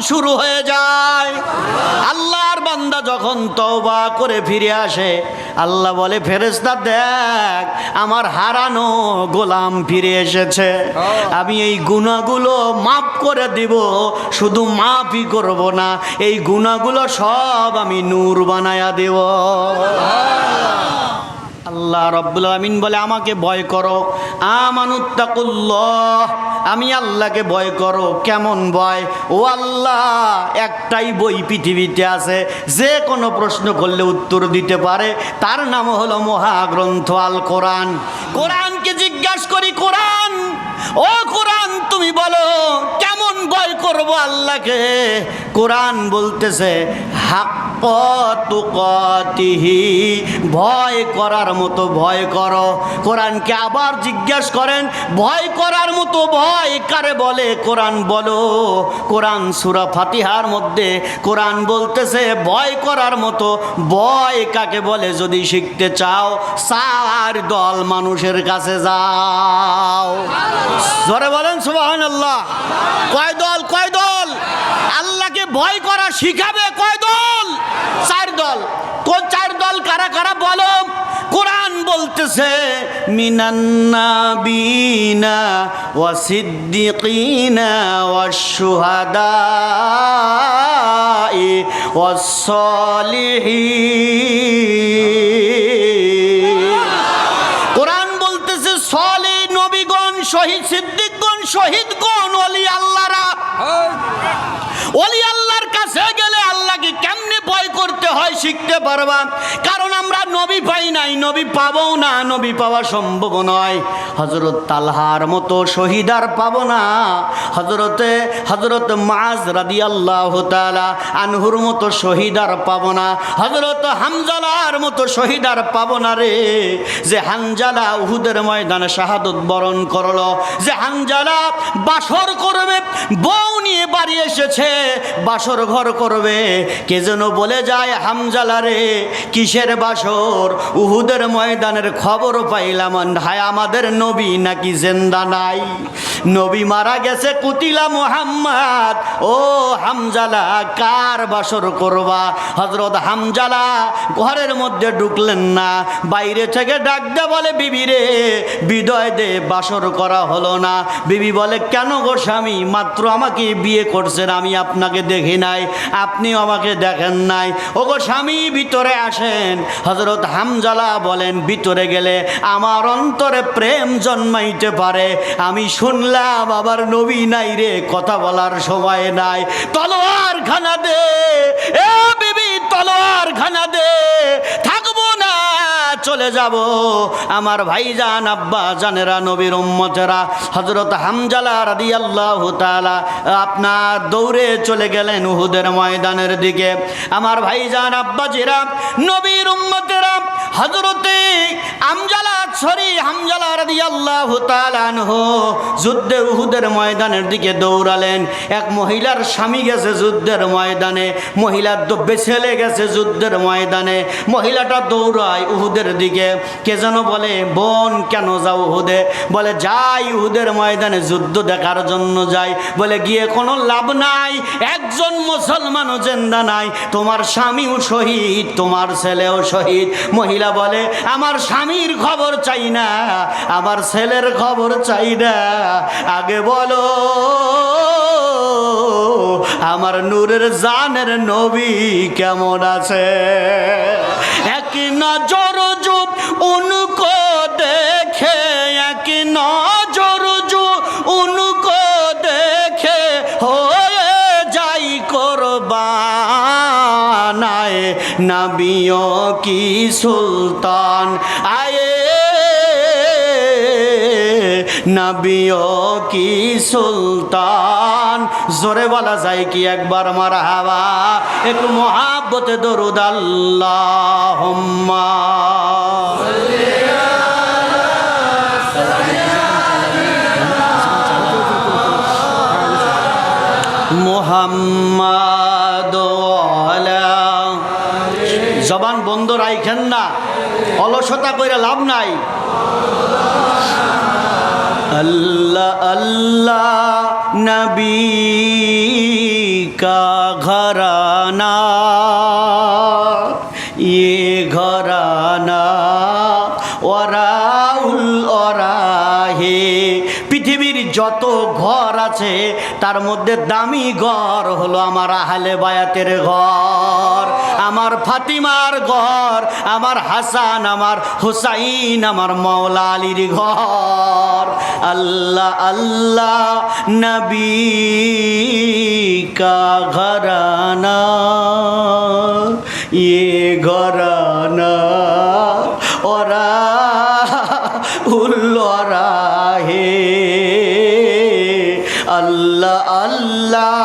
শুরু হয়ে যায়। আল্লাহর বান্দা যখন তওবা করে ফিরে আসে, আল্লাহ বলে ফেরেশতা দেখ আমার হারানো গোলাম ফিরে এসেছে, আমি এই গুনাহগুলো মাফ করে দিব, শুধু মাফই করব না, এই গুনাহগুলো সব আমি নূর বানায়া দেব। আল্লাহ রাব্বুল আমিন বলে আমাকে ভয় করো, আমানুত্তাকুল্লাহ, আমি আল্লাহকে ভয় করো। কেমন ভয়? ও আল্লাহ, একটাই বই পৃথিবীতে আছে যে কোনো প্রশ্ন করলে উত্তর দিতে পারে, তার নাম হলো মহাগ্রন্থ আল কোরআন। কোরআনকে জিজ্ঞাসা করি, কোরআন, ও কোরআন তুমি বলো কেমন ভয় করব আল্লাহকে? কোরআন বলতেছে হাক্ক তুকাতিহি, ভয় করার মতো ভয় করো। কোরআনকে আবার জিজ্ঞাসা করেন ভয় করার মতো ভয় কারে বলে? কোরআন বলো। কোরআন সূরা ফাতিহার মধ্যে কোরআন বলতেছে ভয় করার মতো ভয় কাকে বলে? যদি শিখতে চাও 4 দল মানুষের কাছে যাও। জোরে বলেন সুবহানাল্লাহ। কয় দল? কয় দল? আল্লাহকে ভয় করা শিখাবে কয় দল? 4 দল। কোন 4 দল? কারা কারা বলো? কোরআন বলতেছে মিনান নাবিয়িনা ওয়াস সিদ্দিকিনা ওয়াশ শুহাদাই ওয়াস সালিহিন। কোরআন বলতেছে সালিহ নবীগণ, শহীদ সিদ্দিকগণ, শহীদগণ, ওলি আল্লাহরা। ওলি আল্লাহর কাছে গেলে আল্লাহকে কেমনে ভয় করতে হয় শিখতে পারবা। কারণ আমরা নবী পাই নাই, নবী পাবো না, নবী পাওয়া সম্ভব নয়। হযরত তালহার মতো শহীদ আর পাবো না, হযরত মুআজ রাদিয়াল্লাহু তাআলা আনহুর মতো শহীদ আর পাবো না, হযরত হামজালার মতো শহীদ আর পাবো না রে। যে হানজালা উহুদের ময়দানে শাহাদত বরণ করলো, যে হানজালা বাসর করবে, বউ নিয়ে বাড়ি এসেছে, বাসর ঘর করবে, কে যেন বলে যায় হামজালা রে কিসের বাসর? উহুদের ময়দানের খবর পাইলাম, হায় আমাদের নবী নাকি জিন্দা নাই, নবী মারা গেছে, কুতিলা মুহাম্মদ। ও হামজালা কার বাসর করবা? হযরত হামজালা ঘরের মধ্যে ঢুকলেন না, বাইরে থেকে ডাক দে বলে বিবি রে বিদায় দে, বাসর করা হলো না। বিবি বলে কেন গো স্বামী, মাত্র আমাকে বিয়ে করছেন, আমি আপনাকে দেখি নাই, আপনিও আমাকে দেখেন নাই। ও গো স্বামী ভিতরে আসেন। হযরত হামজালা বলেন ভিতরে গেলে আমার অন্তরে প্রেম জন্মাইতে পারে। আমি শুনলাম আবার নবী নাই রে, কথা বলার সময় নাই, তলোয়ার খানা দে, এ বিবি তলোয়ার খানা দে, থাকবো না, চলে যাব। আমার ভাইজান আব্বা জানেরা নবীর উম্মতেরা, হযরত হামজালা রাদিয়াল্লাহু তাআলা আপনার দৌড়ে চলে গেলেন উহুদের ময়দানের দিকে। আমার ভাইজান আব্বাজিরা নবীর উম্মতেরা, হযরতে হামজালা রাদিয়াল্লাহু তাআলা আনহু যুদ্ধে উহুদের ময়দানের দিকে দৌড়ালেন। এক মহিলার স্বামী গেছে যুদ্ধের ময়দানে, মহিলার ছেলে গেছে যুদ্ধের ময়দানে, মহিলাটা দৌড়ায় উহুদের দিকে। কে যেন বলে বোন কেন যাও উহুদে? বলে যাই উহুদের ময়দানে যুদ্ধ দেখার জন্য যাই। বলে গিয়ে কোনো লাভ নাই, একজন মুসলমানও জিন্দা নাই, তোমার স্বামীও শহীদ, তোমার ছেলেও শহীদ। মহিলা বলে আমার স্বামীর খবর চাই না, আমার ছেলের খবর চাই না, আগে বলো আমার নূরের জানের নবী কেমন আছে। এক নজর जो उनको देखे, एक नजर जो उनको देखे, होए जाई कुर्बान, आए नबियों की सुल्तान, आए नबियों की सुल्तान। जोरे वाला जाए कि एक बार मरहबा, एक मोहब्बत दरूद अल्लाहुम्मा মুহাম্মাদ ওয়ালা। জবান বন্ধ রাখেন না, অলসতা কইরা লাভ নাই। अल्लाह अल्लाह नबी का घराना ये घराना ওরাউল ওরাহে পৃথিবীর যত ঘর আছে তার মধ্যে দামি ঘর হলো আমার আহলে বায়াতের ঘর, আমার ফাতিমার ঘর, আমার হাসান, আমার হুসাইন, আমার মাওলা আলীর ঘর। আল্লাহ আল্লাহ নবী কা ঘরানা ये ঘরানা ওরা উল্লরা হে আল্লাহ আল্লাহ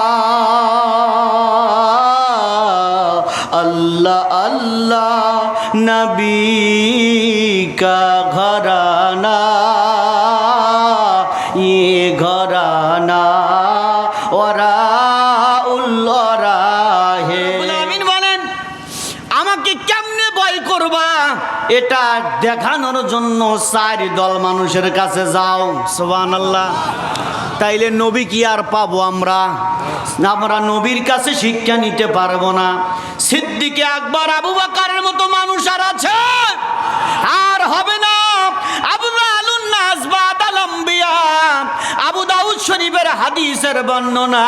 আল্লাহ আল্লাহ নবী কা ঘরানা ये ঘরানা ওরা উল্লরা হে। আমাকে কেমনে ভয় করবা এটা দেখানোর জন্য চার দল মানুষের কাছে যাও। সুবহানাল্লাহ। তাইলে নবী কি আর পাবো আমরা? আমরা নবীর কাছে শিক্ষা নিতে পারবো না। সিদ্দিকে আকবর আবু বকরের মতো মানুষ আর আছে? আর হবে না। আবরালুন নাস বাদাল আম্বিয়া, আবু দাউদ শরীফের হাদিসের বর্ণনা,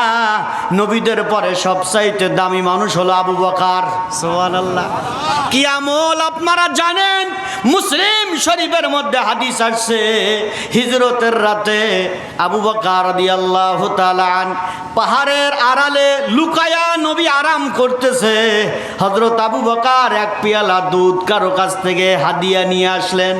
নবীদের পরে সবচাইতে দামি মানুষ হলো আবু বকর। সুবহানাল্লাহ। কি আমল আপনারা জানেন? মুসলিম শরীফের মধ্যে হাদিস আসছে, হিজরতের রাতে আবু বকর রাদিয়াল্লাহু তাআলা আন পাহাড়ের আড়ালে লুকায়া নবী আরাম করতেছে। হযরত আবু বকর এক পেয়ালা দুধ কারো কাছ থেকে হাদিয়া নিয়ে আসলেন।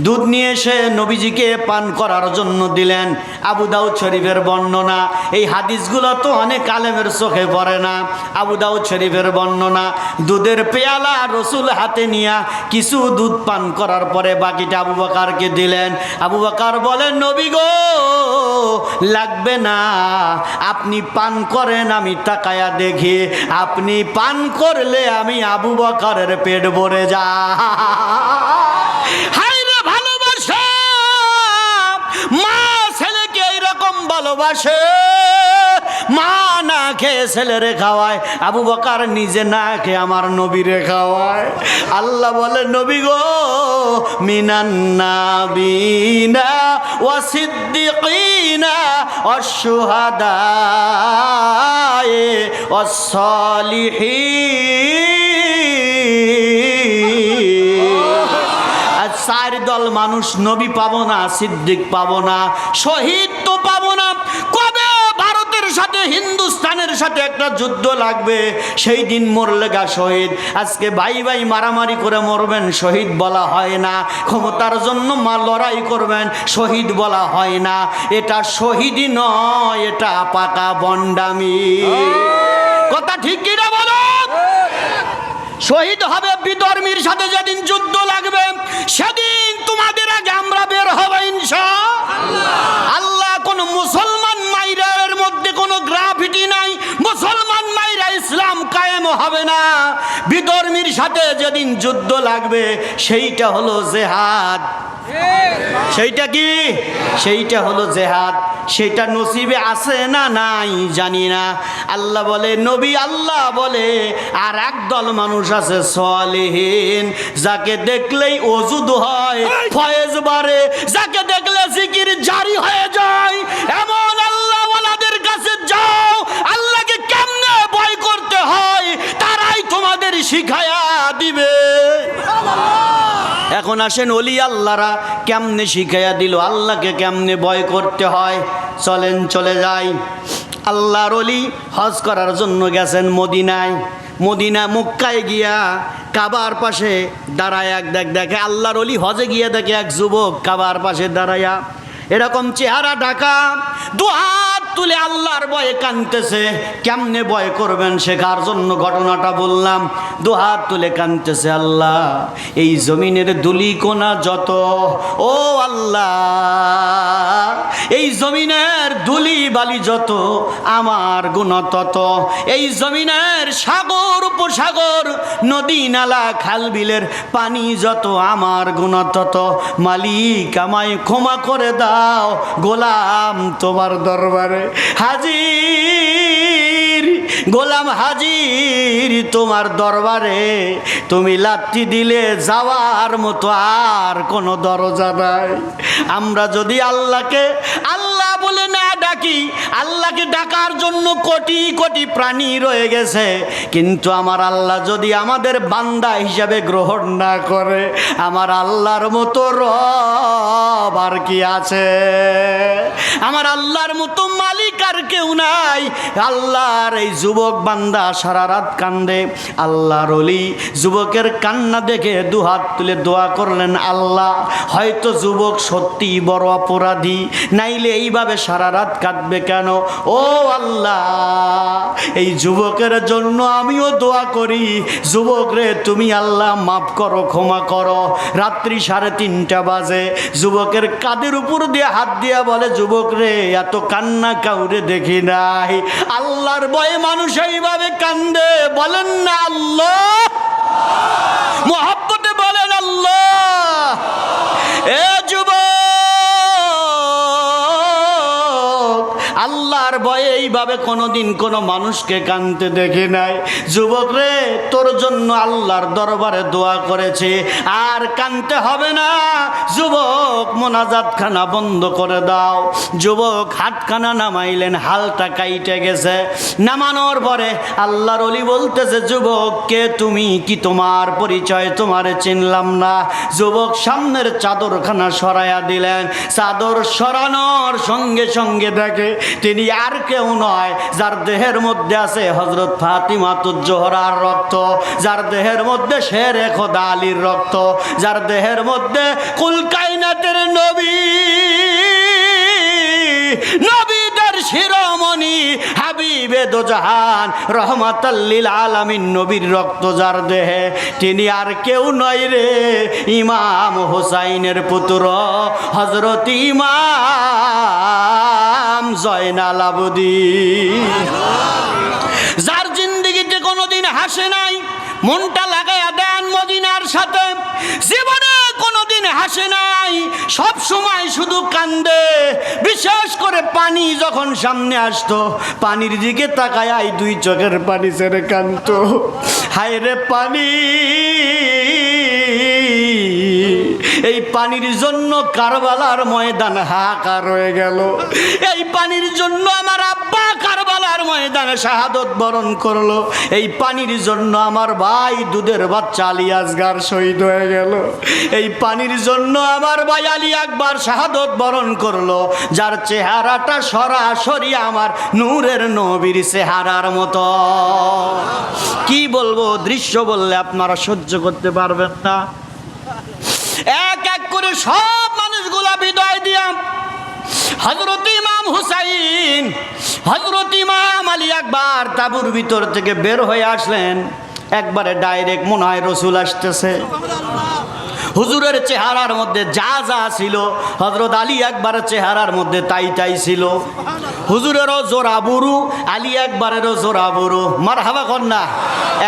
দুধ নিয়ে এসে নবীজিকে পান করার জন্য দিলেন। আবু দাউদ শরীফের বর্ণনা। এই হাদিসগুলো তো অনেক আলেমের চোখে পড়ে না। আবু দাউদ শরীফের বর্ণনা, দুধের পেয়ালা রসুল হাতে নিয়ে কিছু দুধ পান করার পরে বাকিটা আবু বকরকে দিলেন। আবু বকর বলেন, নবী গো লাগবে না, আপনি পান করেন, আমি তাকায়া দেখি। আপনি পান করলে আমি আবু বকরের পেট ভরে যা। মা ছেলেকে এইরকম ভালোবাসে, মা না খেয়ে ছেলেরে খাওয়ায়, আবু বকর নিজে না খেয়ে আমার নবীরে খাওয়ায়। আল্লাহ বলে, নবী গো মিনান নাবিনা ওয়া সিদ্দিকিনা ওয়াশ শুহাদা ওয়াস সালিহিন। চার দল মানুষ নবী পাবো না, সিদ্দিক পাবো না, শহীদ তো পাবো না। কবে ভারতের সাথে হিন্দুস্তানের সাথে একটা যুদ্ধ লাগবে, সেই দিন মরলে গা শহীদ। আজকে ভাই ভাই মারামারি করে মরবেন, শহীদ বলা হয় না। ক্ষমতার জন্য লড়াই করবেন, শহীদ বলা হয় না। এটা শহীদই নয়, এটা পাকা বন্ডামি। কথা ঠিক কিনা বলো? শহীদ হবে বিধর্মীর সাথে যেদিন যুদ্ধ লাগবে, সেদিন তোমাদের আগে আমরা বের হব ইনশাআল্লাহ। আল্লাহ কোন মুসলমান মাইরার মধ্যে কোনো গ্রাফিটি নাই, মুসলমান মাইরা ইসলাম কায়েম হবে না। বিধর্মীর সাথে যেদিন যুদ্ধ লাগবে সেইটা হলো জেহাদ। সেইটা কি? সেইটা হলো জেহাদ। সেটা নসিবে আছে না নাই জানি না। আল্লাহ বলে, নবী আল্লাহ বলে আর একদল মানুষ আছে সালেহীন, যাকে দেখলেই ওযুদ হয়, ফয়েজ বাড়ে, যাকে দেখলে জিকির জারি হয়ে যায়। এমন আল্লাহ ওয়ালাদের কাছে যাও, আল্লাহকে কেমনে ভয় করতে হয় তারাই তোমাদের শিখায়া দিবে। এখন আসেন ওলি আল্লাহরা কেমনে শিখাইয়া দিল আল্লাহকে কেমনে ভয় করতে হয়। চলেন চলে যাই। আল্লাহর ওলি হজ করার জন্য গেছেন মদিনায়। মদিনা মক্কায় গিয়া কাবার পাশে দাঁড়ায় এক দেখে আল্লাহর ওলি হজে গিয়া দেখে এক যুবক কাবার পাশে দাঁড়ায়া এরকম চেহারা ঢাকা, দুহাত তুলে আল্লাহর ভয়ে কাঁদতেছে। কেমনে ভয় করবেন শেখার জন্য ঘটনাটা বললাম। দুহাত তুলে কাঁদতেছে, আল্লাহ এই জমিনের ধুলি কোনা যত, ও আল্লাহ এই জমিনের ধুলি বালি যত, আমার গুনাহ তত। এই জমিনের সাগর উপসাগর নদী নালা খাল বিলের পানি যত, আমার গুনাহ তত। মালিক আমায় ক্ষমা করে দাও, গোলাম তোমার দরবারে হাজির। গোলাম হাজির তোমার দরবারে, তুমি লাথি দিলে যাওয়ার মতো আর কোনো দরজা নাই। আমরা যদি আল্লাহকে আল্লাহ বলে না ডাকি, আল্লাহকে ডাকার জন্য কোটি কোটি প্রাণী রয়ে গেছে, কিন্তু আমার আল্লাহ যদি আমাদের বান্দা হিসাবে গ্রহণ না করে, আমার আল্লাহর মতো রব আর কি আছে? আমার আল্লাহর মতো মালিক আর কেউ নাই। আল্লাহর এই যুবক বান্দা সারা রাত কান্দে। আল্লাহর ওলি যুবকের কান্না দেখে দুহাত তুলে দোয়া করলেন, আল্লাহ হয়তো যুবক সত্যি বড় অপরাধী, নাইলে এইভাবে সারা রাত কাঁদবে কেন? ও আল্লাহ, এই যুবকের জন্য আমিও দোয়া করি, যুবক রে তুমি আল্লাহ মাফ করো, ক্ষমা করো। রাত্রি 3:30 বাজে, যুবকের কাঁধের উপর দিয়ে হাত দিয়া বলে, যুবক রে এত কান্না কাউরে দেখি নাই। আল্লাহর ভয়ে মানুষ এইভাবে কান্দে, বলেন না আল্লাহ, মোহাব্বতে বলেন আল্লাহ। এ যুবক, আল্লাহর ভয়ে এইভাবে কোনোদিন কোনো মানুষকে কাঁদতে দেখি নাই। যুবক রে, তোর জন্য আল্লাহর দরবারে দোয়া করেছে, আর কাঁদতে হবে না। যুবক মোনাজাতখানা বন্ধ করে দাও। যুবক হাতখানা নামাইলেন, হালটা কাইটে গেছে। নামানোর পরে আল্লাহর ওলি বলতেছে, যুবক কে তুমি? কি তোমার পরিচয়? তোমারে চিনলাম না। যুবক সামনের চাদরখানা সরাইয়া দিলেন। চাদর সরানোর সঙ্গে সঙ্গে দেখে তিনি আর কেউ নয়, যার দেহের মধ্যে আছে হযরত ফাতিমাতুজ জোহরার রক্ত, যার দেহের মধ্যে শেরে খোদা আলীর রক্ত, যার দেহের মধ্যে কুল কায়নাতের নবী, নবীদের শিরোমণি হাবিবে দো জাহান রহমাতাল লিল আলামিন নবীর রক্ত যার দেহে, তিনি আর কেউ নয় রে, ইমাম হুসাইনের পুত্র হযরত ইমাম জয়নাল আবেদীন। যার জিন্দেগিতে কোনোদিন হাসে নাই, মনটা লাগাইয়া দেন মদিনার সাথে, জীবনে কোনোদিন হাসে নাই, সব সময় শুধু কান্দে। বিশেষ করে পানি যখন সামনে আসতো, পানির দিকে তাকায় দুই চোখের পানি ছেড়ে কান্দতো। হায় রে পানি, এই পানির জন্য কারবালার ময়দান হাহাকার হয়ে গেল। এই পানির জন্য আমার আব্বা কারবালার ময়দানে শাহাদত বরণ করলো। এই পানির জন্য আমার ভাই দুধের বাচ্চা আলী আসগার শহীদ হয়ে গেল। এই পানির জন্য আমার ভাই আলী আকবর শাহাদত বরণ করলো, যার চেহারাটা সরাসরি আমার নূরের নবীর চেহারার মতো। কি বলবো, দৃশ্য বললে আপনারা সহ্য করতে পারবেন না। এক এক করে সব মানুষগুলা বিদায় দিয়া হযরত ইমাম হুসাইন, হযরত ইমাম আলী আকবর তাঁবুর ভিতর থেকে বের হয়ে আসলেন। একবারে ডাইরেক্ট মনে হয় রসুল আসতেছে। হুজুরের চেহারার মধ্যে যা যা ছিল, হযরত আলী আকবরের চেহারার মধ্যে তাই তাই ছিল। হুজুরেরও জোড়া বুরু, আলী আকবরেরও জোড়া বুরু। মারহাবা কন্যা,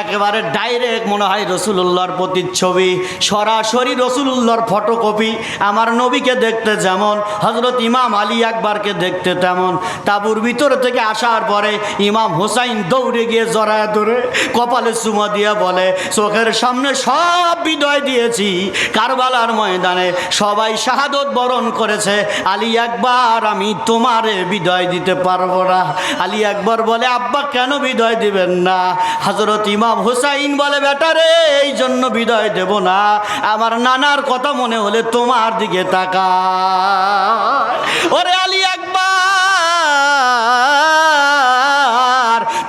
একেবারে ডাইরেক্ট মনে হয় রসুলুল্লাহর প্রতিচ্ছবি, সরাসরি রসুলুল্লাহর ফটোকপি। আমার নবীকে দেখতে যেমন, হযরত ইমাম আলী আকবরকে দেখতে তেমন। তাঁবুর ভিতর থেকে আসার পরে ইমাম হুসাইন দৌড়ে গিয়ে জড়ায় ধরে কপালে চুমা দিয়ে বলে, চোখের সামনে সব বিদায় দিয়েছি, কারবালার ময়দানে সবাই শাহাদত বরণ করেছে, আলী আকবর আমি তোমারে বিদায় দিতে পারবো না। আলী আকবর বলে, আব্বা কেন বিদায় দিবেন না? হযরত ইমাম হুসাইন বলে, বেটারে এই জন্য বিদায় দেব না, আমার নানার কথা মনে হলে তোমার দিকে তাকায়। ওরে আলী আকবর,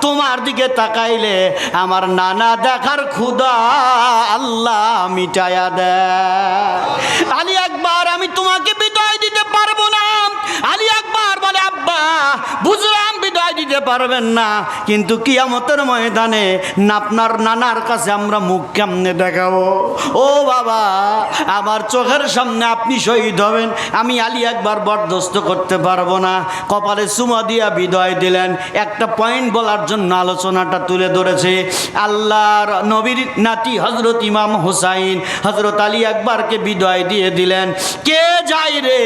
তোমার দিকে তাকাইলে আমার নানা দেখার ক্ষুধা আল্লাহ মিটায়া দেয়। আলী আকবর আমি তোমাকে বিদায় দিতে পারবো না। আলী আকবর বলে, আব্বা বুঝলাম বিদায় দিতে পারবেন না, কিন্তু কিয়ামতের ময়দানে আপনার নানার কাছে আমরা মুখ কেমনে দেখাবো? ও বাবা, আমার চোখের সামনে আপনি শহীদ হবেন, আমি আলী আকবর বরদাস্ত করতে পারবো না। কপালে চুমা দিয়া বিদায় দিলেন। একটা পয়েন্ট বলার জন্য আলোচনাটা তুলে ধরেছে। আল্লাহর নবীর নাতি হযরত ইমাম হুসাইন হযরত আলী আকবরকে বিদায় দিয়ে দিলেন। কে যায় রে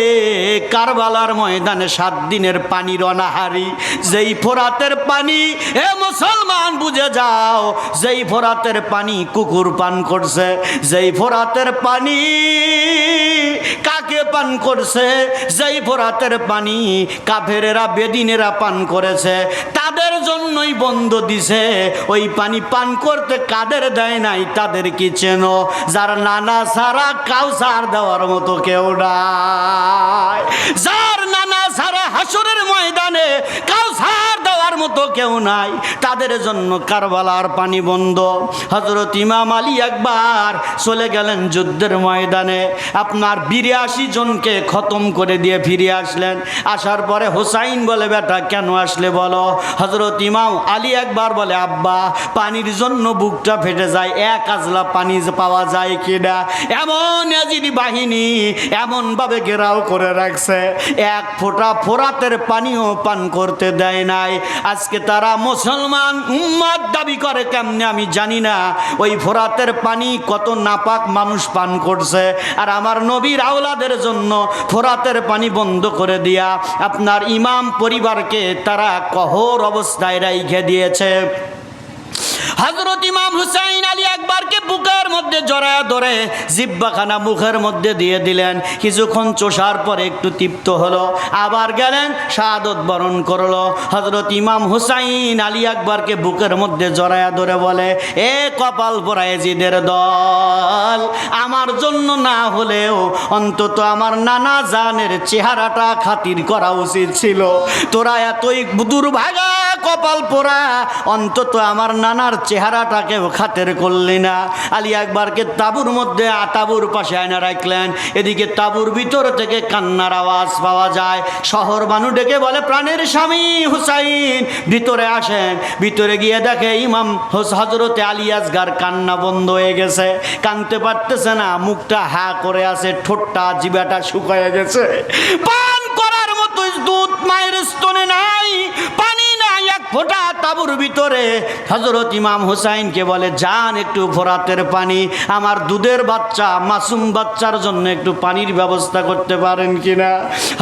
কারবালার ময়দানে 7 দিনের পানির অনাহারি, যেই ফোরাতের পানি, এ মুসলমান বুঝে যাও, যেই ফোরাতের পানি কুকুর পান করছে, যেই ফোরাতের পানি কাকে পান করছে, যেই ফোরাতের পানি কাফেরেরা বেদিনেরা পান করেছে, তাদের জন্যই বন্ধ দিছে। ওই পানি পান করতে কাদের দেয় নাই তাদের কি চেনো? যার নানা সারা কাউসার দেওয়ার মতো কেউ নাই, যার নানা সারা হাসরের ময়দানে কাউসার দেওয়ার মতো কেউ নাই, তাদের জন্য কারবালার পানি বন্ধ। হযরত ইমাম আলী একবার চলে গেলেন যুদ্ধের ময়দানে, আপনার ৮২ জনকে খতম করে দিয়ে ফিরে আসলেন। আসার পরে হোসাইন বলে, বেটা কেন আসলে বলো? হযরত ইমাম আলী একবার বলে, আব্বা পানির জন্য বুকটা ফেটে যায়, এক আজলা পানি পাওয়া যায় কিনা। এমন ইয়াজিদি বাহিনী এমনভাবে ঘেরাও করে রাখছে, এক ফোঁটা ফোরাতের পানিও পান করতে দেয় নাই। আজকে তারা মুসলমান উম্মত দাবি করে কেমনে আমি জানি না। ওই ফোরাতের পানি কত নাপাক মানুষ পান করছে, আর আমার নবীর আওলাদের জন্য ফোরাতের পানি বন্ধ করে দিয়া আপনার ইমাম পরিবারকে তারা কহর অবস্থায় রাইখে দিয়েছে। হযরত ইমাম হুসাইন আলী একবারকে বুকের মধ্যে জড়ায়া ধরে জিহ্বাখানা মুখের মধ্যে দিয়ে দিলেন। কিছুক্ষণ চষার পরে একটু তৃপ্ত হলো, আবার গেলেন শাহাদত বরণ করলো। হযরত ইমাম হুসাইন আলী একবারকে বুকের মধ্যে জড়ায়া ধরে বলে, এ কপাল পোড়া ইয়াজিদের দল, আমার জন্য না হলেও অন্তত আমার নানা জানের চেহারাটা খাতির করা উচিত ছিল। তোরা এতই দুর্ভাগা কপাল পোড়া, অন্তত আমার নানার চেহারাটাকেও খাতের করলি না। আলী একবারকে তাঁবুর মধ্যে তাঁবুর পাশে আয়না রাখলেন। এদিকে তাঁবুর ভিতর থেকে কান্নার আওয়াজ পাওয়া যায়। শহর বানু ডেকে বলে, প্রাণের স্বামী হুসাইন ভিতরে আসেন। ভিতরে গিয়ে দেখে ইমাম হযরতে আলী আসগার কান্না বন্ধ হয়ে গেছে, কাঁদতে পারতেছে না, মুখটা হা করে আছে, ঠোঁটটা জিবাটা শুকায় গেছে, পান করার মতো দুধ মায়ের স্তনে নাই, পানি নাই এক ফোঁটা তাঁবুর ভিতরে। হযরত ইমাম হুসাইনকে বলে, যান একটু ফোরাতের পানি, আমার দুধের বাচ্চা মাসুম বাচ্চার জন্য একটু পানির ব্যবস্থা করতে পারেন কিনা।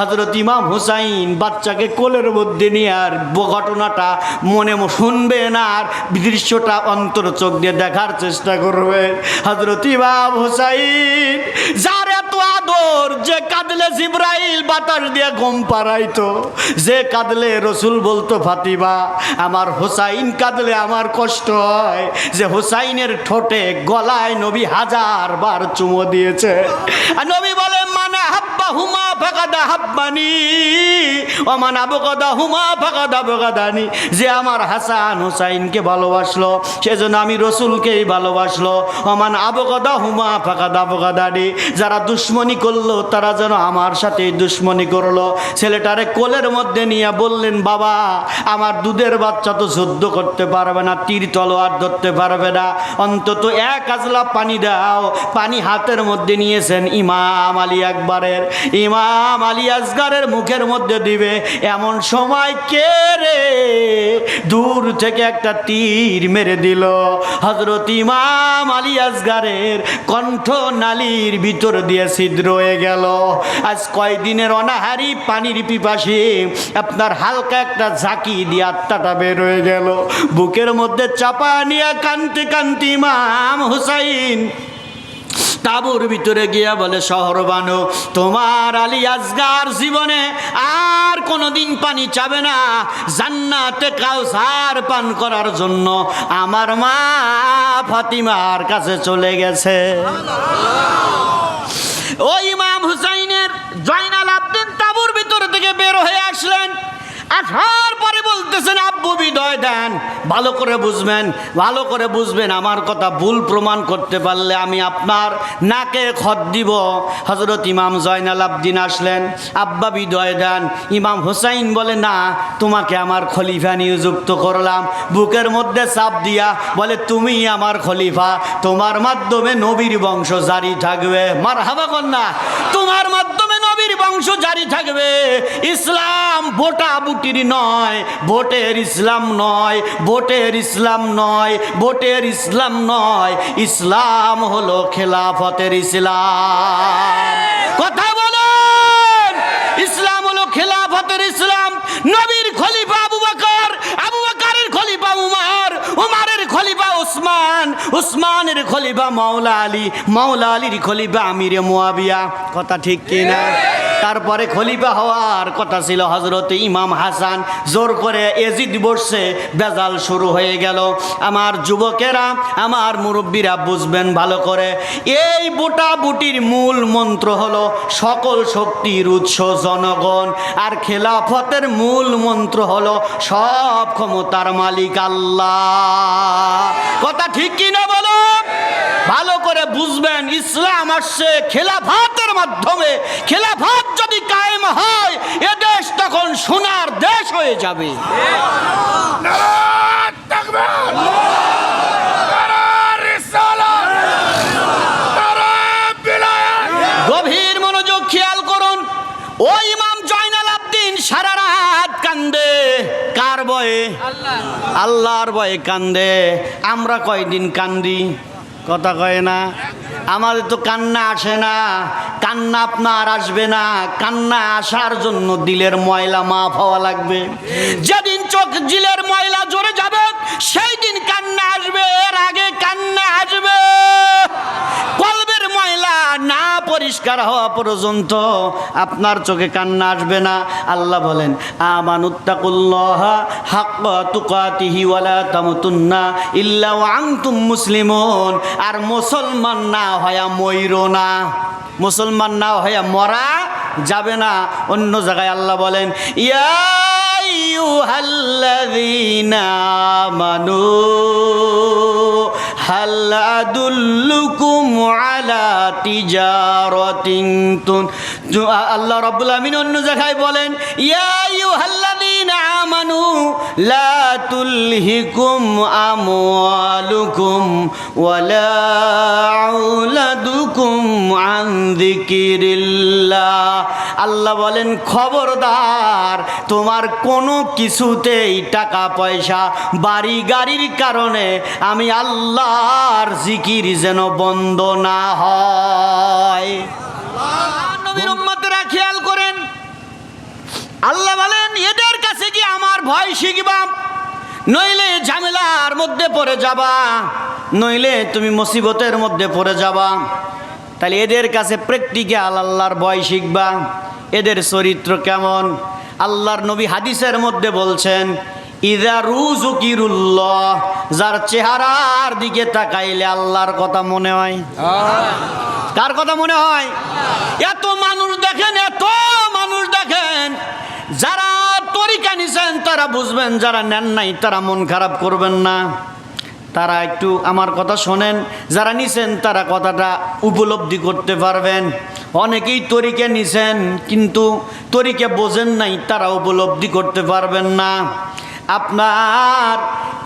হযরত ইমাম হুসাইন বাচ্চাকে কোলের মধ্যে নিয়ে আর ঘটনাটা মনে শুনবেন আর দৃশ্যটা অন্তর চোখ দিয়ে দেখার চেষ্টা করবে। হযরত ইমাম হুসাইন যার এত আদর, যে কাঁদলে জিবরাইল বাতাস দিয়ে ঘুম পাড়াইতো, যে কাঁদলে রসুল বলতো ফাতিমা, আমার হুসাইন কাঁদলে আমার কষ্ট হয়, যে হুসাইনের ঠোঁটে গলায় নবী 1000 বার চুমো দিয়েছে। আর নবী বলে, মানে হাব্বা হুমা ফাকাদা হাব্বানি ও মান আবগাদা হুমা ফাকাদা আবগাদানি, যে আমার হাসান হুসাইনকে ভালোবাসলো সেজন্য আমি রসুলকেই ভালোবাসলো। ওমান আবগাদা হুমা ফাকাদা আবগাদানি, যারা দুশ্মনী করলো তারা যেন আমার সাথেই দুশ্মনী করলো। ছেলেটারে কোলের মধ্যে নিয়ে বললেন, বাবা আমার দুধের বাচ্চা তো যুদ্ধ করতে পারবে না, তীর তলোয়ার ধরতে পারবে না, অন্তত এক আজলা পানি দাও। পানি হাতের মধ্যে নিয়েছেন ইমাম আলী আকবরের, ইমাম আলী আসগারের মুখের মধ্যে দিবে, এমন সময় কে রে দূর থেকে একটা তীর মেরে দিল। হযরত ইমাম আলী আসগারের কণ্ঠ নালীর ভিতর দিয়ে ছিদ্র হয়ে গেল। আজ কয়দিনের অনাহারি পানির পিপাসী আপনার হালকা একটা ঝাঁকি দিয়ে আত্মাটা বের হয়ে গেল। বুকের মধ্যে চাপা নিয়ে কান্তি কান্তি ইমাম হুসাইন তাঁবুর ভিতরে গিয়া বলে, শহর বানো, তোমার আলী আসগার জীবনে আর কোনোদিন পানি চাবে না, জান্নাতে কাউসার পান করার জন্য আমার মা ফাতিমার কাছে চলে গেছে। ওই ইমাম হুসাইনের জয়নাল আবদিন তাঁবুর ভিতর থেকে বের হয়ে আসলেন। আসার পরে বলতেছেন, আব্বু বিদায় দেন, ভালো করে বুঝবেন, ভালো করে বুঝবেন, আমার কথা ভুল প্রমাণ করতে পারলে আমি আপনার নাকে খত দিব। হযরত ইমাম জয়নাল আবদিন আসলেন, আব্বা বিদায় দেন। ইমাম হুসাইন বলে, না, তোমাকে আমার খলিফা নিযুক্ত করলাম। বুকের মধ্যে চাপ দিয়া বলে, তুমি আমার খলিফা, তোমার মাধ্যমে নবীর বংশ জারি থাকবে। মারহাবা কন্যা, তোমার মাধ্যমে নবীর বংশ জারি থাকবে। ইসলাম ভোটা বুটির নয়, ভোটের ইসলাম নয়, ভোটের ইসলাম নয়, ভোটের ইসলাম নয়, ইসলাম হলো খেলাফতের ইসলাম। কথা বলেন, ইসলাম হলো খেলাফতের ইসলাম। নবীর খলিফা আবু বকর ওসমানের খলিফা মাওলা আলী, মাওলা আলীর খলিফা আমিরে মুয়াবিয়া। কথা ঠিক কিনা? তারপরে খলিফা হওয়ার কথা ছিল হযরত ইমাম হাসান। জোর করে এজিদ বসছে, বেজাল শুরু হয়ে গেল। আমার যুবকেরা, আমার মুরব্বীরা বুঝবেন ভালো করে, এই বুটাবুটির মূল মন্ত্র হলো সকল শক্তির উৎস জনগণ, আর খেলাফতের মূল মন্ত্র হলো সব ক্ষমতার মালিক আল্লাহ। কথা ঠিক কিনা বলো? ভালো করে বুঝবেন, ইসলাম আসছে খেলাফতের মাধ্যমে। খেলাফত যদি কায়েম হয়, এ দেশ তখন সোনার দেশ হয়ে যাবে। গভীর মনোযোগ খেয়াল করুন। ওই ইমাম জয়নাল আবদিন সারা রাত কান্দে। কার ভয়ে? আল্লাহর ভয়ে কান্দে। আমরা কয়দিন কান্দি? কথা কয় না। আমাদের তো কান্না আসে না। কান্না আপনার আসবে না। কান্না আসার জন্য দিলের ময়লা মাফ হওয়া লাগবে। যেদিন চোখ দিলের ময়লা জড়ে যাবে, সেই দিন কান্না আসবে। এর আগে কান্না আসবে। কলবের ময়লা না পরিষ্কার হওয়া পর্যন্ত আপনার চোখে কান্না আসবে না। আল্লাহ বলেন, আমানুত্তাকুল্লাহা হাক্কা তুকাতিহি ওয়ালা তামুতুন্না ইল্লা ওয়া আনতুম মুসলিমুন। আর মুসলমান না হয়া মইরো না। মুসলমান না হয়া মরা যাবে না। অন্য জায়গায় আল্লাহ বলেন, ইয়া আইয়ুহাল্লাযীনা আমানু হাল আদুল্লুকুম আলা তিজারাতিন আল্লাহ রাব্বুল আমিন অন্য জায়গায় বলেন, ইয়া আইয়ুহাল্লাযীনা আমানু লা তুলহিকুম আমওয়ালুকুম ওয়ালা আওলাদুকুম আন যিকিরিল্লাহ। আল্লাহ বলেন, খবরদার, তোমার কোনো কিছুতেই টাকা পয়সা বাড়ি গাড়ির কারণে আমি আল্লাহর জিকির যেন বন্ধ না হয়। নবীর উম্মতেরা খেয়াল করেন, আল্লাহ বলেন, এদের কাছে কি আমার ভয় শিখবা, নইলে ঝামেলার মধ্যে পড়ে যাবা, নইলে তুমি মুসিবতের মধ্যে পড়ে যাবা। তাহলে এদের কাছে প্র্যাকটিক্যাল আল্লাহর ভয় শিখবা। এদের চরিত্র কেমন? আল্লাহর নবী হাদিসের মধ্যে বলছেন, ইযা রুযুকিরুল্লাহ, যার চেহারার দিকে তাকাইলে আল্লাহর কথা মনে হয়। কার কথা মনে হয়? এত মানুষ দেখেন, এত মানুষ দেখেন। যারা তরিকা নিছেন তারা বুঝবেন, যারা নেন নাই তারা মন খারাপ করবেন না। তারা একটু আমার কথা শোনেন, যারা নিছেন তারা কথাটা উপলব্ধি করতে পারবেন। অনেকেই তরিকা নিছেন কিন্তু তরিকা বোঝেন নাই, তারা উপলব্ধি করতে পারবেন না। আপনার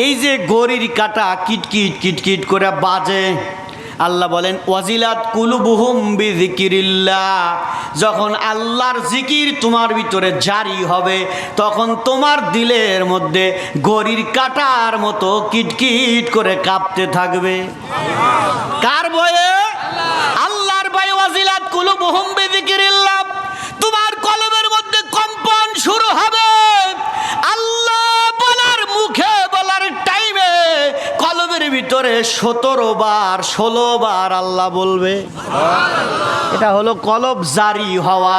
এই যে ঘড়ির কাঁটা কিটকিট কিটকিট করে বাজে, আল্লাহ বলেন, ওয়াজিলাত কুলুবুহুম বিযিকিরিল্লাহ। যখন আল্লাহর জিকির তোমার ভিতরে জারি হবে, তখন তোমার দিলের মধ্যে ঘড়ির কাঁটার মতো কিটকিট করে কাঁপতে থাকবে। কার ভয়ে? আল্লাহর ভয়ে। ওয়াজিলাত কুলুবুহুম বিযিকিরিল্লাহ। তোমার কলবের মধ্যে কম্পন শুরু হবে। আল্লাহ বলার মুখে বলার টাইমে কলবের ভিতরে 17 বার 16 বার আল্লাহ বলবে। এটা হলো কলব জারি হওয়া।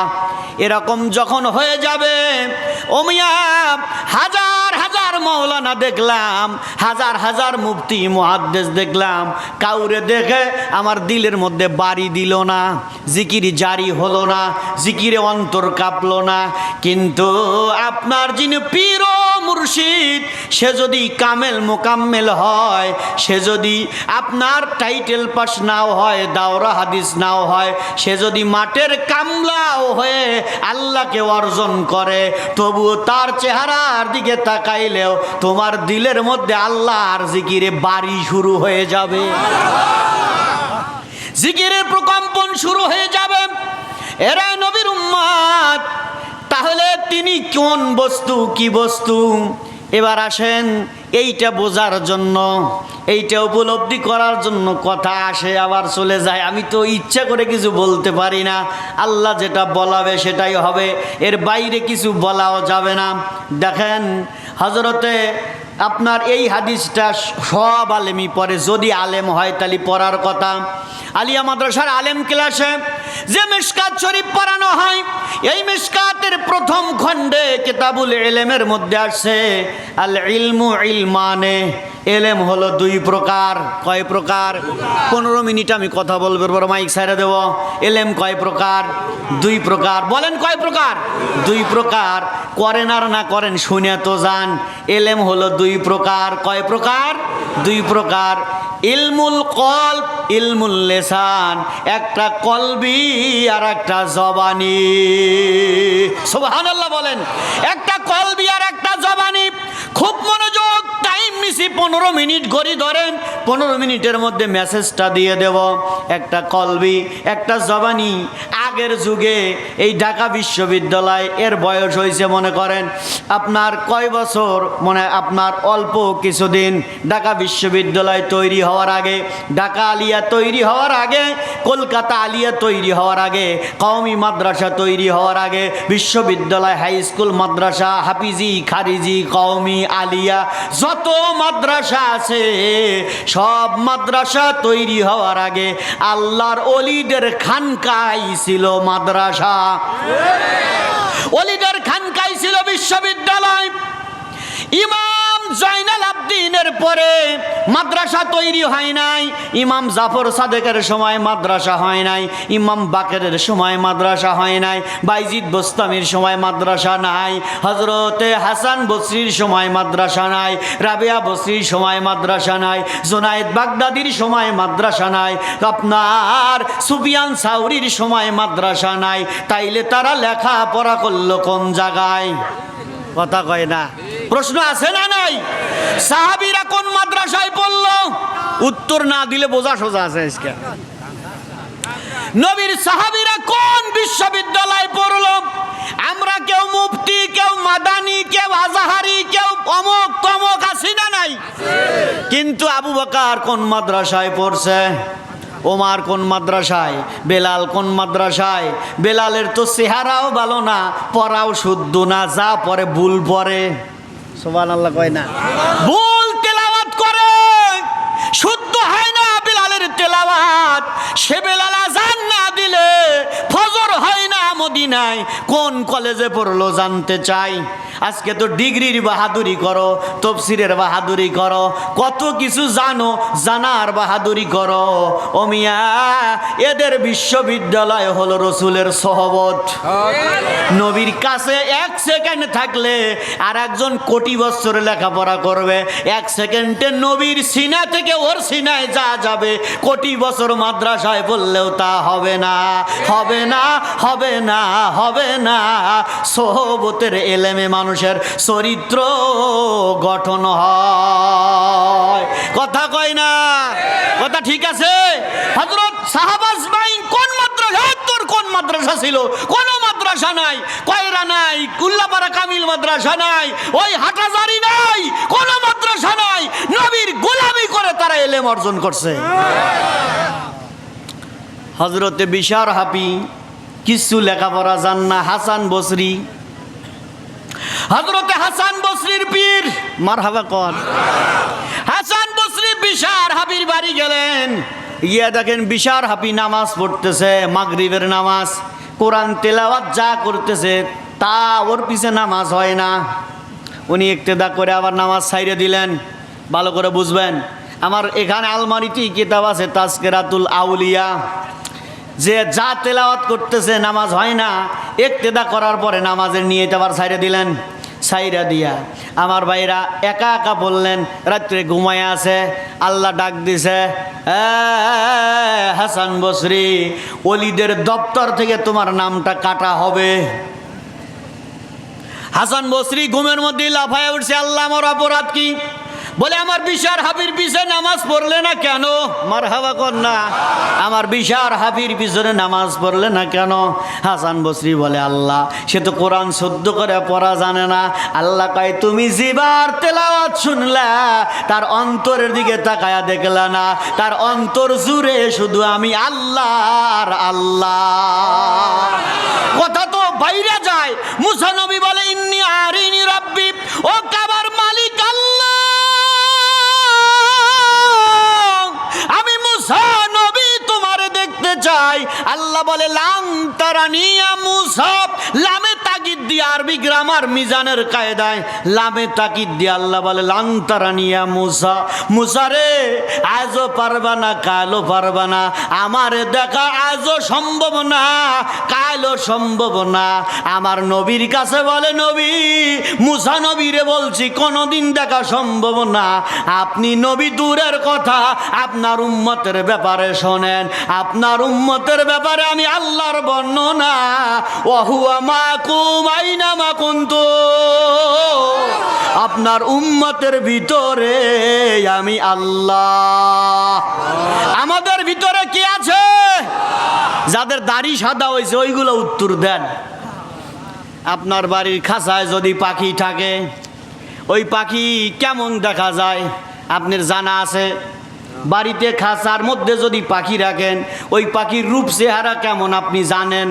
এরকম যখন হয়ে যাবে, ও মিয়া, হাজার হাজার মাওলানা দেখলাম, হাজার হাজার মুফতি মুহাদ্দিস দেখলাম, কাউরে দেখে আমার দিলের মধ্যে বাড়ি দিল না, জিকির জারি হলো না, জিকিরে অন্তর কাঁপলো না। কিন্তু আপনার যিনি পীর ও মুর্শিদ, সে যদি কামেল মোকাম্মেল হয়, সে যদি আপনার টাইটেল পাস নাও হয়, দাওরা হাদিস নাও হয়, সে যদি মাঠের কামলাও হয়ে আল্লাহকে অর্জন করে, তবুও তার চেহারার দিকে তাকাইলেও তোমার দিলের মধ্যে আল্লাহর জিকিরে বাড়ি শুরু হয়ে যাবে, জিকিরের প্রকম্পন শুরু হয়ে যাবে। এরা নবীর উম্মত। তাহলে তিনি কোন বস্তু, কি বস্তু? এবার আসেন, এইটা বোঝার জন্য, এইটা উপলব্ধি করার জন্য কথা আসে আবার চলে যায়। আমি তো ইচ্ছা করে কিছু বলতে পারি না। আল্লাহ যেটা বলাবে সেটাই হবে, এর বাইরে কিছু বলাও যাবে না। দেখেন, হযরতে আপনার এই হাদিসটা সব আলেমই পড়ে, যদি আলেম হয় তাহলে পড়ার কথা। আলিয়া মাদ্রাসার আলেম ক্লাসে যে মিশকাত শরীফ পড়ানো হয়, এই মিশকাতের প্রথম খণ্ডে কিতাবুল ইলমের মধ্যে আসছে আল ইলমু ইলমানে, এলেম হলো দুই প্রকার। কয় প্রকার? 15 মিনিট আমি কথা বলবো, বড় মাইক ছেড়ে দেব। এলেম কয় প্রকার? দুই প্রকার। বলেন কয় প্রকার? দুই প্রকার। করেন আর না করেন শুনে তো যান। এলেম হলো দুই প্রকার। কয় প্রকার? দুই প্রকার। ইলমুল কলব, ইলমুল লিসান, একটা কলবি আর একটা জবানি। সুবহানাল্লাহ বলেন। একটা কলবি আর একটা জবানি। খুব মনোযোগ, টাইম নিছি 15 মিনিট ঘড়ি ধরেন, 15 মিনিটের মধ্যে মেসেজটা দিয়ে দেব। একটা কলবি, একটা জবানি। আগের যুগে এই ঢাকা বিশ্ববিদ্যালয় এর বয়স হয়েছে মনে করেন আপনার কয় বছর, মনে আপনার অল্প কিছুদিন। ঢাকা বিশ্ববিদ্যালয় তৈরি হওয়ার আগে, ঢাকা আলিয়া তৈরি হওয়ার আগে, কলকাতা আলিয়া তৈরি হওয়ার আগে, কওমি মাদ্রাসা তৈরি হওয়ার আগে, বিশ্ববিদ্যালয়, হাই স্কুল, মাদ্রাসা, হাফিজি, খারিজি, কওমি, আলিয়া, যত মাদ্রাসা আছে সব মাদ্রাসা তৈরি হওয়ার আগে আল্লাহর ওলিদের খানকাই ছিল মাদ্রাসা। ওলিদের খানকাই ছিল বিশ্ববিদ্যালয়। ইমাম জয়নাল আবদিনের পরে মাদ্রাসা তৈরি হয় নাই। ইমাম জাফর সাদেকের সময় মাদ্রাসা হয় নাই। ইমাম বাকেরের সময় মাদ্রাসা হয় নাই। বাইজিদ বোস্তামির সময় মাদ্রাসা নাই। হজরতে হাসান বসরির সময় মাদ্রাসা নাই। রাবিয়া বসরির সময় মাদ্রাসা নাই। জুনায়েদ বাগদাদির সময় মাদ্রাসা নাই। আপনার সুফিয়ান সাউরির সময় মাদ্রাসা নাই। তাইলে তারা লেখাপড়া করলো কোন জায়গায়? কথা কয় না। প্রশ্ন আছে না নাই? সাহাবীরা কোন মাদ্রাসায় পড়লো? উত্তর না দিলে বোঝা সোজা আছে। আজকে নবীর সাহাবীরা কোন বিশ্ববিদ্যালয়ে পড়লো? আমরা কেউ মুফতি, কেউ মাদানি, কেউ আজহারি, কেউ অমুক তমুক আছি না নাই? কিন্তু আবু বকর কোন মাদ্রাসায় পড়ছে? ওমার কোন মাদ্রাসায়? বেলাল কোন মাদ্রাসায়? বেলালের তো চেহারাও ভালো না, পড়াও শুদ্ধ না, যা পড়ে ভুল পড়ে। সুবহানাল্লাহ কয় না? ভুল তেলাওয়াত করে, শুদ্ধ হয় না বেলালের তেলাওয়াত। সে বেলাল আযান না দিলে ফজর হয় না মদিনায়। কোন কলেজে পড়লো জানতে চাই? আজকে তো ডিগ্রির বাহাদুরি করো, তফসিরের বাহাদুরি করো, কত কিছু জানো, জানার বাহাদুরি করো। ও মিয়া, এদের বিশ্ববিদ্যালয় হলো রসুলের সহবত। নবীর কাছে 1 সেকেন্ড থাকলে আর একজন কোটি বছর লেখাপড়া করবে। 1 সেকেন্ডে নবীর সিনা থেকে ওর সিনায় যা যাবে, কোটি বছর মাদ্রাসায় পড়লেও তা হবে না, হবে না, হবে না, হবে না। সহবতের এলেমে মানুষের চরিত্র গঠন হয়। কথা কয় না? কথা ঠিক আছে? হযরত সাহাবা আজমাইন কোন মাদ্রাসা? তোর কোন মাদ্রাসা ছিল? কোন মাদ্রাসা নাই। কয়রা নাই, কুল্লাপাড়া কামিল মাদ্রাসা নাই, ওই হাটাজারি নাই, কোন মাদ্রাসা নাই। নবীর গোলামি করে তারা এলেম অর্জন করছে। হযরতে বিশার হাফি কিছু লেখাপড়া জান না। হাসান বসরি, হযরতে হাসান বসরির পীর, মারহাবা কর। হাসান বসরি বিশার হাফির বাড়ি গেলেন, গিয়া দেখেন বিশার হাফি নামাজ পড়তেছে, মাগরিবের নামাজ, কোরআন তেলাওয়াত যা করতেছে তা ওর পিছে নামাজ হয় না। উনি ইক্তেদা করে আবার নামাজ ছাইরে দিলেন। ভালো করে বুঝবেন, আমার এখানে আলমারিতেই কিতাব আছে তাজকিরাতুল আউলিয়া। যে যা তেলাওয়াত করতেছে নামাজ হয় না, ইক্তেদা করার পরে নামাজের নিয়ত আবার ছাইরে দিলেন। ছাইরা দিয়া আমার ভাইরা একা একা বললেন, রাত্রে ঘুমায় আছে, আল্লাহ ডাক দিছে, হাসান বসরি, ওলিদের দপ্তর থেকে তোমার নামটা কাটা হবে। হাসান বসরি ঘুমের মধ্যে লাফায় উঠছে, আল্লাহ আমার অপরাধ কি? বলে আমার বিশার হাফির পিছনে নামাজ পড়লে না কেন? মারহাবা কর না। আমার বিশার হাফির পিছনে নামাজ পড়লে না কেন? হাসান বসরি বলে, আল্লাহ সে তো কোরআন শুদ্ধ করে পড়া জানে না। আল্লাহ কয়, তুমি যেবার তেলাওয়াত শুনলা তার অন্তরের দিকে তাকায়া দেখলা না, তার অন্তর জুড়ে শুধু আমি আল্লাহ আর আল্লাহ। কথা তো বাইরে যায়। মুসা নবী বলে, ইন্নী আরিনি রাব্বি, ও কাবার মালিক আল্লাহ, লাং তারানিয়া মুসা, লামে তাকিদ দিয়ে আরবি গ্রামার মিজানের কায়দায় লামে তাকিদ দিয়ে আল্লাহ বলে লাং তারানিয়া মুসা, মুসা রে আজও পারবা না, কালও পারবা না, আমারে দেখা আজও সম্ভব না, কালও সম্ভব না। আমার নবীর কাছে বলে নবী, মুসা নবীরে বলছি কোনোদিন দেখা সম্ভব না। আপনি নবী দূরের কথা, আপনার উম্মতের ব্যাপারে শোনেন, আপনার উম্মতের ব্যাপারে আমি আল্লাহর বর্ণনা, ওয়াহুয়া মাকুম আইনা মা কুনতুম, আপনার উম্মতের ভিতরে আমি আল্লাহ। আমাদের ভিতরে কি আছে? যাদের দাড়ি সাদা হয়েছে ওইগুলো উত্তর দেন। আপনার বাড়ির খাঁচায় যদি পাখি থাকে, ওই পাখি কেমন দেখা যায় আপনার জানা আছে? বাড়িতে খাঁচার মধ্যে যদি পাখি রাখেন, ওই পাখির রূপ চেহারা কেমন আপনি জানেন?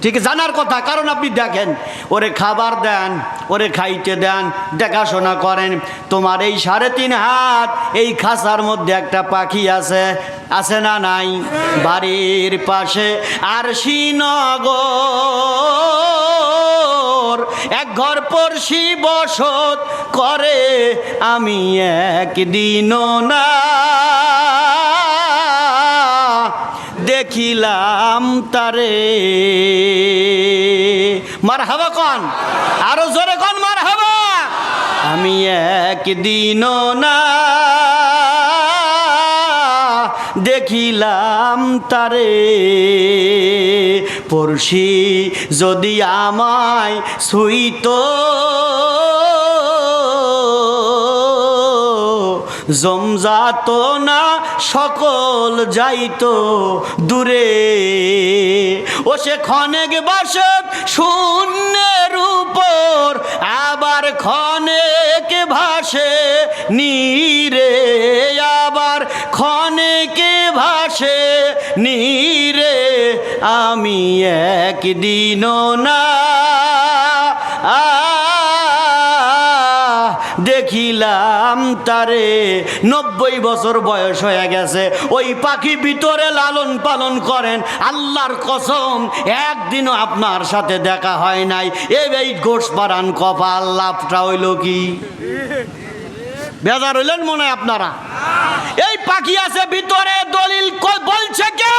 ঠিক জানার কথা, কারণ আপনি দেখেন, ওরে খাবার দেন, ওরে খাইতে দেন, দেখাশোনা করেন। তোমার এই 3.5 হাত এই খাঁচার মধ্যে একটা পাখি আছে, আছে না নাই? বাড়ির পাশে আরশি নগর এক ঘর পড়শি বসত করে, আমি একদিনও না দেখিলাম তারে। মারহাবা কন, আরো জোরে কন মারহাবা। আমি একদিনও না দেখিলাম তারে, পড়শি যদি আমায় ছুঁইতো, জমজাত না সকল যাইতো দূরে, ও সে ক্ষণেক বাসে শূন্যের উপর, আবার ক্ষণেক ভাসে নীরে, আবার ক্ষণেকে ভাসে নীরে, আমি একদিনও না দেখিলাম তারে। 90 বছর বয়স হয়ে গেছে, ওই পাখি ভিতরে লালন পালন করেন, আল্লাহর কসম একদিনও আপনার সাথে দেখা হয় নাই। এই গোশ পারান কপাল, লাভটা হইল কি? বেজার হইলেন মনে হয় আপনারা? এই পাখি আছে ভিতরে, দলিল বলছে কে?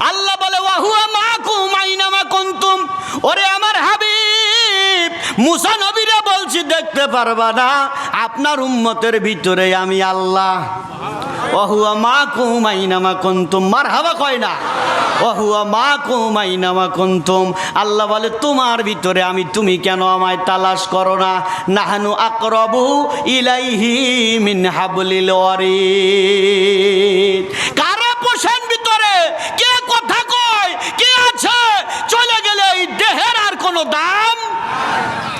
আল্লাহ বলে ওয়াহুয়া মাকুম আইনা মা কুনতুম। ওরে আমার হাবিব মুসা নবীরা বলছি দেখতে পারবা না, আপনার উম্মতের ভিতরে আমি আল্লাহ। ওয়াহুয়া মাকুম আইনা মা কুনতুম, মারহাবা কয় না? ওয়াহুয়া মাকুম আইনা মা কুনতুম। আল্লাহ বলে তোমার ভিতরে আমি, তুমি কেন আমায় তালাশ করো না? নাহানু আকরাবু ইলাইহি মিন হাবলিল ওয়ারিদ। কারে পোষেন ভিতরে? কে কথা কয়? কে আছে? চলে গেলে এই দেহের আর কোনো দাম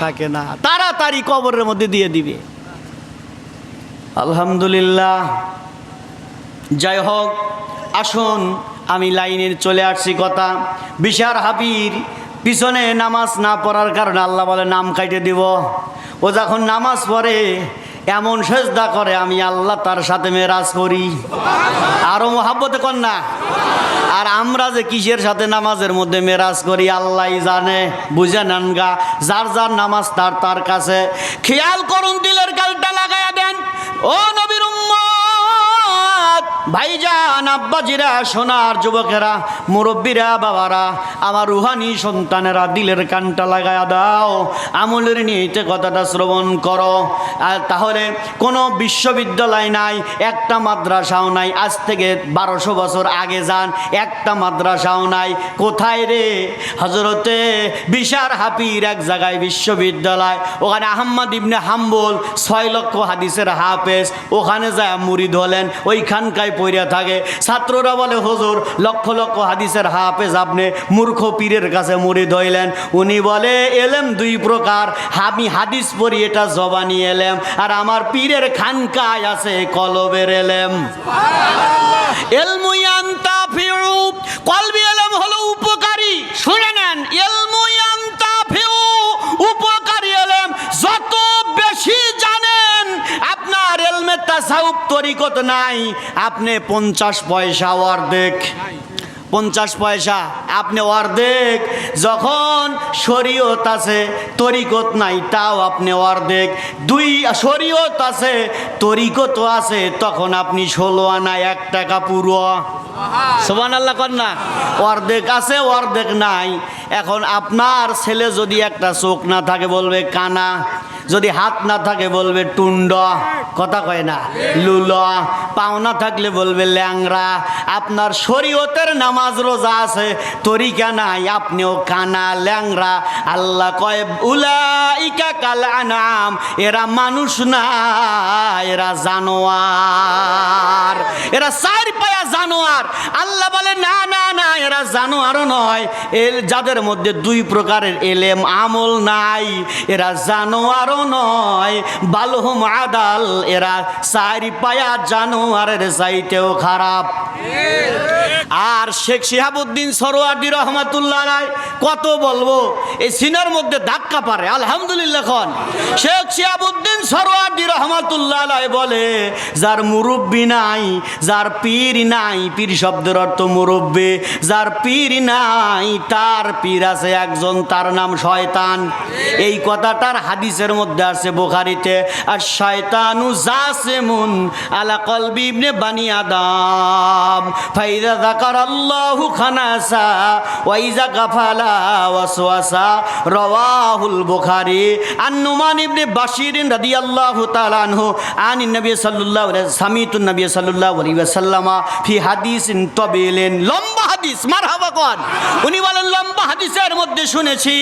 থাকে না, তাড়াতাড়ি কবরের মধ্যে দিয়ে দিবে। আলহামদুলিল্লাহ। যাই হোক, আসুন আমি লাইনের চলে আসছি কথা। বিশার হাবির পিছনে নামাজ না পড়ার কারণে আল্লাহ বলে নাম কাইটে দিব। ও যখন নামাজ পড়ে এমন সেজদা করে, আমি আল্লাহ তার সাথে মেরাজ করি। আরো মহাব্বতে কর না। আর আমরা যে কিসের সাথে নামাজের মধ্যে মেরাজ করি আল্লাহ জানে, বুঝে নেন গা। যার যার নামাজ তার তার কাছে। খেয়াল করুন, দিলের গালটা লাগাইয়া দেন। ও নবীর উম্মত ভাইজান, আব্বাজিরা, সোনার যুবকেরা, মুরব্বীরা, বাবারা, আমার রুহানি সন্তানেরা, দিলের কানটা লাগায়া দাও, আমলের নিয়ে কথাটা শ্রবণ করো। আর তাহলে কোনো বিশ্ববিদ্যালয় নাই, একটা মাদ্রাসাও নাই। আজ থেকে 1200 বছর আগে যান, একটা মাদ্রাসাও নাই। কোথায় রে? হযরতে বিশার হাফির এক জায়গায় বিশ্ববিদ্যালয়, ওখানে আহমদ ইবনে হাম্বল 6 লক্ষ হাদিসের হাফেজ, ওখানে যায় মুরিদ হলেন, ওইখানকায় পড়িয়া থাকে। ছাত্ররা বলে হুজুর লক্ষ লক্ষ হাদিসের হাফেজ, আপনি মূর্খ পীরের কাছে মুরিদ হইলেন। উনি বলে এলেম 2 প্রকার, আমি হাদিস পড়ি, এটা জবানি এলেম, আর আমার পীরের খানকায় আছে কলবের এলেম। ইলমু ইয়ানতাফিউ, কলবি এলেম হলো উপকারী। শুনে নেন, ইলমু ইয়ানতাফিউ, উপকারী এলেম। যত বেশি জানেন, আপনার এলমে তাসাউফ তরিকত নাই, আপনি 50 পয়সা অর্ধেক, 50 পয়সা, আপনি অর্ধেক। যখন শরীয়ত আছে তরিকত নাই, তাও আপনি অর্ধেক। 2 শরীয়ত আছে তরিকত আছে, তখন আপনি 16 আনা 1 টাকা পুরো। সুবহানাল্লাহ কর না। অর্ধেক আছে অর্ধেক নাই। এখন আপনার ছেলে যদি একটা চোখ না থাকে বলবে কানা, যদি হাত না থাকে বলবে টুন্ড, কথা কয় না, লুল, পাও না থাকলে বলবে ল্যাংরা। আপনার শরীয়তের নামাজ রোজা আছে, তরিকা নাই, আপনিও কানা ল্যাংরা। আল্লাহ কয় উলাইকা কাল আনাম, এরা মানুষ না, এরা জানোয়ার, এরা 4 পায়া জানোয়ার। আল্লাহ বলে না না না, এরা জানোয়ারও নয়, যাদের মধ্যে 2 প্রকারের এলেম আমল নাই, এরা জানোয়ারও নয়, বালহুম আদাল, এরা 4 পায়া জানোয়ারের চাইতেও খারাপ। আর শেখ শিহাবুদ্দিন সরোয়ার্দী রহমাতুল্লাহ আলাইহি, কত বলবো, এই সিনার মধ্যে ধাক্কা পারে। আলহামদুলিল্লাহ খন শেখ শিহাবুদ্দিন সরোয়ার্দী রহমাতুল্লাহ আলাইহি বলে, যার মুরব্বি নাই, যার পীর নাই, পীর শব্দের অর্থ মুরব্বি, যার পীর নাই তার পীর আছে একজন, তার নাম শয়তান। এই কথাটার হাদিসের মধ্যে আছে বুখারীতে, আর শয়তানু জাসিমুন আলা কলবি ইবনে বানি আদম ফাইদা যাকারাল্লাহু খানাসা ওয়া ইজা গাফালা ওয়াসওয়াসা। রাওয়াহুল বুখারী আন নুমান ইবনে বাশির রাদিয়াল্লাহু তাআলা আনহু আনিন নবী সাল্লাল্লাহু আলাইহি সামিতুন নবী সাল্লাল্লাহু আলাইহি ওয়াসাল্লাম ফি হাদিসিন তাবিলিন, লম্বা হাদিস, মারহাবা কোন। উনি বলেন লম্বা হাদিসের মধ্যে শুনেছি,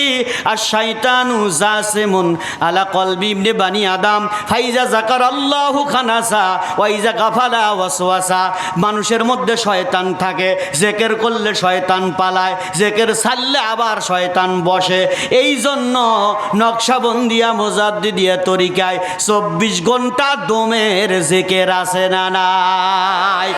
আর শয়তানু জাসিমুন আলা কলবি ইবনে বানি আদম ফাইজা যাকারাল্লাহু খানাসা ওয়া ইজা গাফালা ওয়াসওয়াসা। মানুষের মধ্যে শয়তান থাকে, জিকির করলে শয়তান পালায়, জিকির ছাড়লে আবার শয়তান বসে। এই জন্য নকশবন্দিয়া মুজাদ্দিদিয়া তরিকায় 24 ঘন্টা দমের জিকির আছে না নাই?